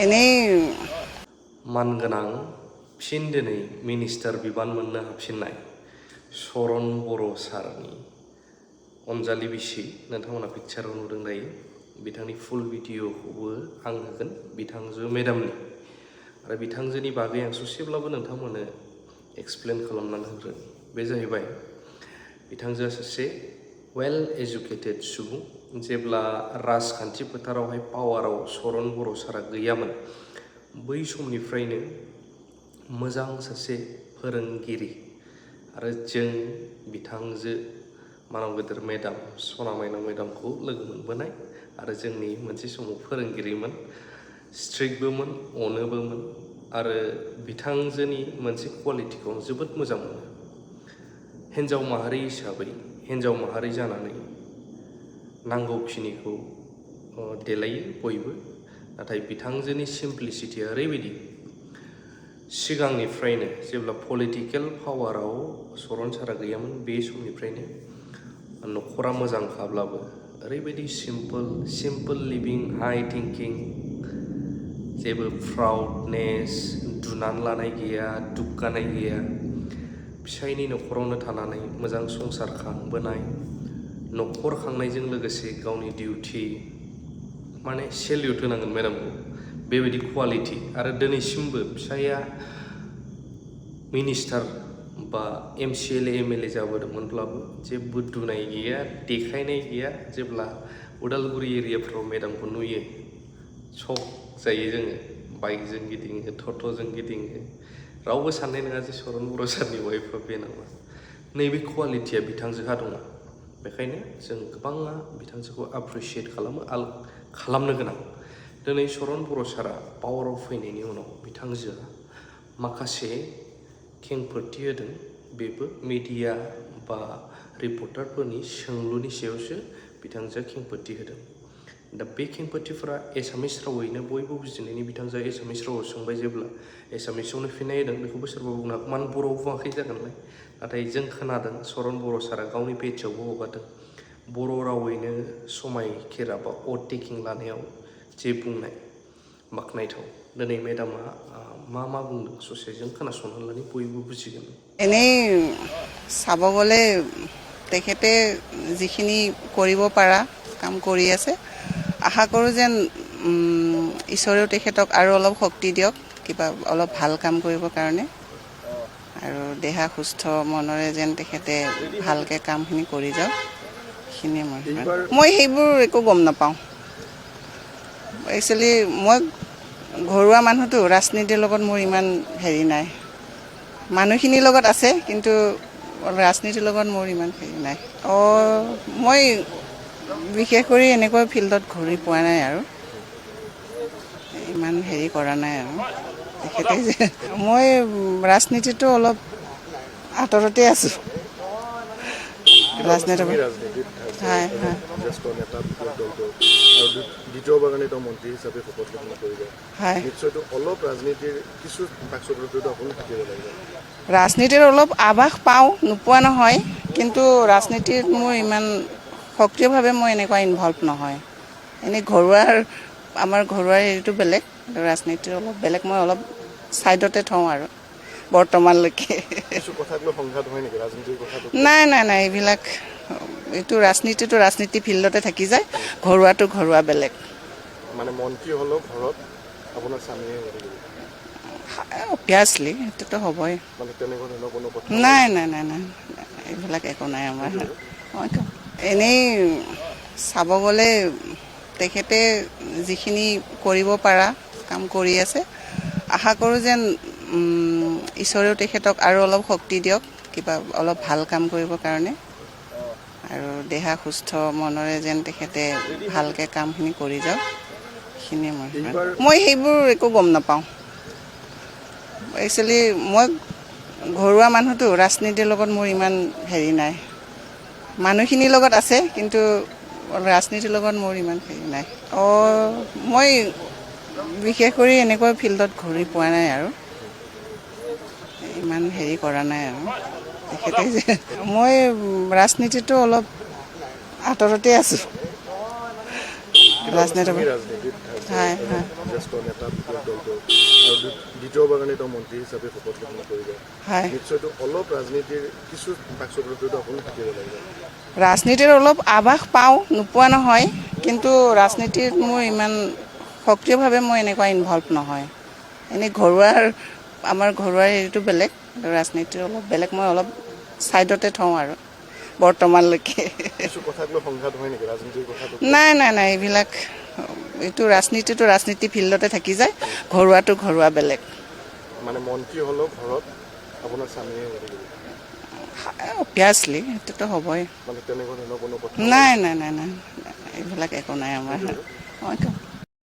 এনেই मानगोनां फिन दिनै मिनिस्टार बिबान मोननो हाबफिननाय चरन बर' सारनि अनजालि बिसि नोंथांमोना पिक्चाराव नुदों दायो बिथांनि फुल भिडिअखौबो आं होगोन बिथांजो मेडामनि आरो बिथांजोनि बागै आं ससेब्लाबो नोंथांमोननो एक्सप्लेन खालामनानै होग्रोन बे जाहैबाय बिथांजोआ सासे वेल एजुकेटेड सुबुं जेब्ला राजखान्थि फोथारावहाय पावाराव चरन बर' सारा गैयामोन बै समनिफ्रायनो मोजां सासे फोरोंगिरि आरो जों बिथांजो मानव गेदेर मेडाम सना माइनाव मेडामखौ लोगो मोनबोनाय आरो जोंनि मोनसे समाव फोरोंगिरिमोन स्ट्रिक्टबोमोन अनोबोमोन आरो बिथांजोनि मोनसे क्वालिटिखौ आं जोबोद मोजां मोनो हिन्जाव माहारि हिसाबै हिन्जाव माहारि जानानै नांगौखिनिखौ देलायो बयबो नाथाय बिथांजोनि सिम्प्लिसिटिया ओरैबायदि सिगांनिफ्रायनो जेब्ला पलिटिकेल पावाराव चरन सारा गैयामोन बे समनिफ्रायनो न'खरा मोजांखाब्लाबो ओरैबायदि सिम्पोल लिभिं हाई थिंकिं जेबो प्राउडनेस दुनानै लानाय गैया दुग्गानाय गैया फिसायनि न'खरावनो थानानै मोजां संसार खांबोनाय न'खर खांनायजों लोगोसे गावनि डिउटि माने सेल्युट होनांगोन मेडामखौ बेबायदि क्वालिटि आरो दिनैसिमबो फिसाया मिनिस्टार बा MCLA MLA जाबोदोंमोनब्लाबो जेबो दुनाय गैया देखायनाय गैया जेब्ला उदालगुरि एरियाफ्राव मेडामखौ नुयो सक जायो जोङो बाइकजों गिदिङो टट'जों गिदिङो रावबो साननाय नङा जे चरन बर' सारनि वाइफआ बे नामा नैबे क्वालिटिया बिथांजोहा दङ बेखायनो जों गोबाङा बिथांजोखौ एप्रिसिएट खालामनो गोनां दिनै चरन बर' सारा पावाराव फैनायनि उनाव बिथांजोआ माखासे खेंफोरथि होदों बेबो मिडिया बा रिपर्टारफोरनि सोंलुनि सायावसो बिथांजोआ खेंफोरथि होदों दा बे खेंफोरथिफोरा एसामिस रावैनो बयबो बुजिनायनि बिथांजोआ एसामिस रावाव सोंबाय जेब्ला एसामिसावनो फिननाय होदों बेखौबो सोरबा बुंनो हागौ मानो बर'आव बुङाखै जागोनलाय नाथाय जों खोनादों चरन बर' सारा गावनि पेजआवबो हगारदों बर' रावैनो समायखेरा बा अट टेकिं लानायाव जे बुंनाय बाख्नायथाव दिनै मेडामा मा बुंदों ससेजों खोनासंनानै बयबो बुजिगोन এনেই চাব গ'লে তেখেতে যিখিনি কৰিব পৰা কাম কৰি আছে আশা কৰোঁ যেন ঈশ্বৰেও তেখেতক আৰু অলপ শক্তি দিয়ক কিবা অলপ ভাল কাম কৰিবৰ কাৰণে আৰু দেহা সুস্থ মনৰে যেন তেখেতে ভালকৈ কামখিনি কৰি যাওক সেইখিনিয়ে মই সেইবোৰ একো গম নাপাওঁ একচুৱেলি মই ঘৰুৱা মানুহটো ৰাজনীতিৰ লগত মোৰ ইমান হেৰি নাই মানুহখিনিৰ লগত আছে কিন্তু ৰাজনীতিৰ লগত মোৰ ইমান হেৰি নাই মই বিশেষ কৰি এনেকৈ ফিল্ডত ঘূৰি পোৱা নাই আৰু ইমান হেৰি কৰা নাই আৰু তেখেতে যে মই ৰাজনীতিটো অলপ আঁতৰতে আছোঁ ৰাজনীতিৰ হয় হয় দ্বিতীয়বাৰ কাৰণে তেওঁ মন্ত্ৰী হিচাপে শপত গ্ৰহণ কৰিলে হয় নিশ্চয়তো অলপ ৰাজনীতিৰ কিছু বাকচক্ৰটো আপুনি থাকিব লাগিব ৰাজনীতিৰ অলপ আভাস পাওঁ নোপোৱা নহয় কিন্তু ৰাজনীতিত মোৰ ইমান সক্ৰিয়ভাৱে মই এনেকুৱা ইনভলভ নহয় এনেই আমাৰ ঘৰুৱা হেৰিটো বেলেগ ৰাজনীতিৰ অলপ বেলেগ মই অলপ ছাইডতে থওঁ আৰু বৰ্তমানলৈকে নাই এইবিলাক এইটো ৰাজনীতি ফিল্ডতে থাকি যায় ঘৰুৱাটো ঘৰুৱা বেলেগ মানে মন্ত্ৰী হ'লেও ঘৰত আপোনাৰ স্বামীয়ে অভিয়াছলি সেইটোতো হ'বই নাই এইবিলাক একো নাই আমাৰ এনেই চাব গ'লে তেখেতে যিখিনি কৰিব পৰা কাম কৰি আছে আশা কৰোঁ যেন ঈশ্বৰেও তেখেতক আৰু অলপ শক্তি দিয়ক কিবা অলপ ভাল কাম কৰিবৰ কাৰণে আৰু দেহা সুস্থ মনৰে যেন তেখেতে ভালকৈ কামখিনি কৰি যাওক সেইখিনিয়ে মই সেইবোৰ একো গম নাপাওঁ একচুৱেলি মই ঘৰুৱা মানুহটো ৰাজনীতিৰ লগত মোৰ ইমান হেৰি নাই মানুহখিনিৰ লগত আছে কিন্তু ৰাজনীতিৰ লগত মোৰ ইমান হেৰি নাই মই বিশেষ কৰি এনেকৈ ফিল্ডত ঘূৰি পোৱা নাই আৰু ইমান হেৰি কৰা নাই আৰু তেখেতে যে মই ৰাজনীতিটো অলপ আঁতৰতে আছোঁ ৰাজনীতিৰ ৰাজনীতিত হয় জ্যেষ্ঠ নেতা বিৰোধী দলটো আৰু দ্বিতীয়বাৰ কাৰণে তেওঁ মন্ত্ৰী হিচাপে শপত গ্ৰহণ কৰিব হয় নিশ্চয়তো অলপ ৰাজনীতিৰ কিছু বাক স্বকীয়তাটো আপুনি থাকিব লাগিব ৰাজনীতিৰ অলপ আভাস পাওঁ নোপোৱা নহয় কিন্তু ৰাজনীতিত মোৰ ইমান সক্ৰিয়ভাৱে মই এনেকুৱা ইনভলভ নহয় এনেই আমাৰ ঘৰুৱা হেৰিটো বেলেগ ৰাজনীতিৰ অলপ বেলেগ মই অলপ ছাইডতে থওঁ আৰু বৰ্তমানলৈকে কিছু কথাক লৈ সংঘাত হয় নেকি ৰাজনীতিৰ কথাটো নাই এইবিলাক এইটো ৰাজনীতি ফিল্ডতে থাকি যায় ঘৰুৱা বেলেগ মানে মন্ত্ৰী হ'লেও ঘৰত আপোনাৰ স্বামীয়ে হৈ থাকিব অভিয়াছলি সেইটোতো হ'বই মানে তেনেকুৱা ধৰণৰ কোনো কথা নাই এইবিলাক একো নাই আমাৰ